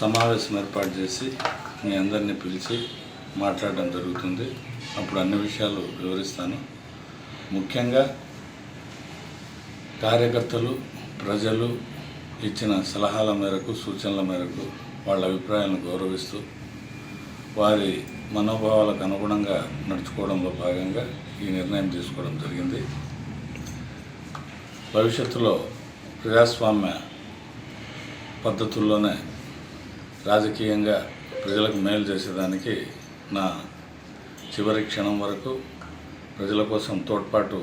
సమావేశం ఏర్పాటు చేసి మీ అందరినీ పిలిచి మాట్లాడడం జరుగుతుంది. అప్పుడు అన్ని విషయాలు వివరిస్తాను. ముఖ్యంగా కార్యకర్తలు, ప్రజలు ఇచ్చిన సలహాల మేరకు, సూచనల మేరకు వాళ్ళ అభిప్రాయాలను గౌరవిస్తూ వారి మనోభావాలకు అనుగుణంగా నడుచుకోవడంలో భాగంగా ఈ నిర్ణయం తీసుకోవడం జరిగింది. భవిష్యత్తులో ప్రజాస్వామ్య పద్ధతుల్లోనే రాజకీయంగా ప్రజలకు మేలు చేసేదానికి నా చివరి క్షణం వరకు ప్రజల కోసం తోడ్పాటు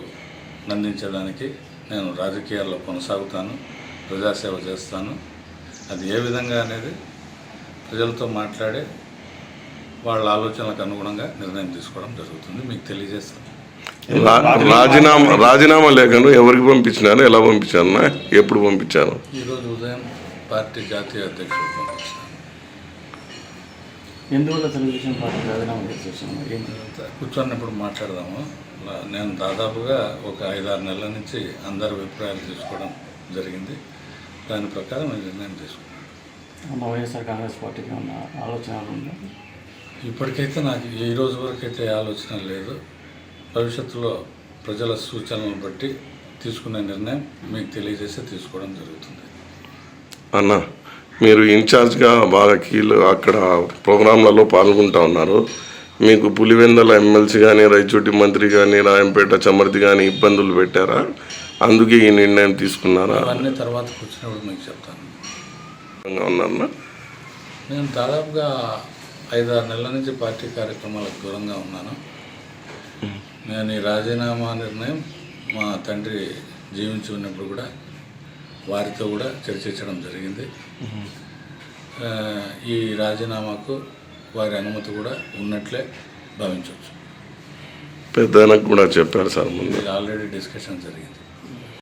అందించేదానికి నేను రాజకీయాల్లో కొనసాగుతాను, ప్రజాసేవ చేస్తాను. అది ఏ విధంగా అనేది ప్రజలతో మాట్లాడే వాళ్ళ ఆలోచనలకు అనుగుణంగా నిర్ణయం తీసుకోవడం జరుగుతుంది. మీకు తెలియజేస్తాను. రాజీనామా లేఖను ఎవరికి పంపించినారు, ఎలా పంపించాను, ఎప్పుడు పంపించాను? ఈరోజు ఉదయం పార్టీ జాతీయ అధ్యక్షుడు పంపించాను. ఎందువల్ల తెలుగుదేశం పార్టీ రాజీనామా చేసేసాము? కూర్చొన్నప్పుడు మాట్లాడదాము. నేను దాదాపుగా ఒక 5-6 నెలల నుంచి అందరి అభిప్రాయాలు తీసుకోవడం జరిగింది. దాని ప్రకారం నేను నిర్ణయం తీసుకున్నాను. వైఎస్ఆర్ కాంగ్రెస్ పార్టీకి ఉన్న ఆలోచనలు ఉందా? ఇప్పటికైతే నాకు ఈ రోజు వరకు అయితే ఆలోచన లేదు. భవిష్యత్తులో ప్రజల సూచనలను బట్టి తీసుకునే నిర్ణయం మీకు తెలియజేసి తీసుకోవడం జరుగుతుంది. అన్న, మీరు ఇన్ఛార్జ్గా బాగా అక్కడ ప్రోగ్రాంలలో పాల్గొంటూ ఉన్నారు. మీకు పులివెందల ఎమ్మెల్సీ కానీ, రైచోటి మంత్రి కానీ, రాయంపేట చమర్తి కానీ ఇబ్బందులు పెట్టారా? అందుకే ఈ నిర్ణయం తీసుకున్నారా? అవన్నీ తర్వాత కూర్చున్నప్పుడు మీకు చెప్తాను. ఉన్నారన్నా, నేను దాదాపుగా 5-6 నెలల నుంచి పార్టీ కార్యక్రమాలకు దూరంగా ఉన్నాను. నేను ఈ రాజీనామా నిర్ణయం మా తండ్రి జీవించి ఉన్నప్పుడు కూడా వారితో కూడా చర్చించడం జరిగింది. ఈ రాజీనామాకు వారి అనుమతి కూడా ఉన్నట్లే భావించవచ్చు. పెద్దనకు కూడా చెప్పారు సార్, ముందు ఆల్రెడీ డిస్కషన్ జరిగింది.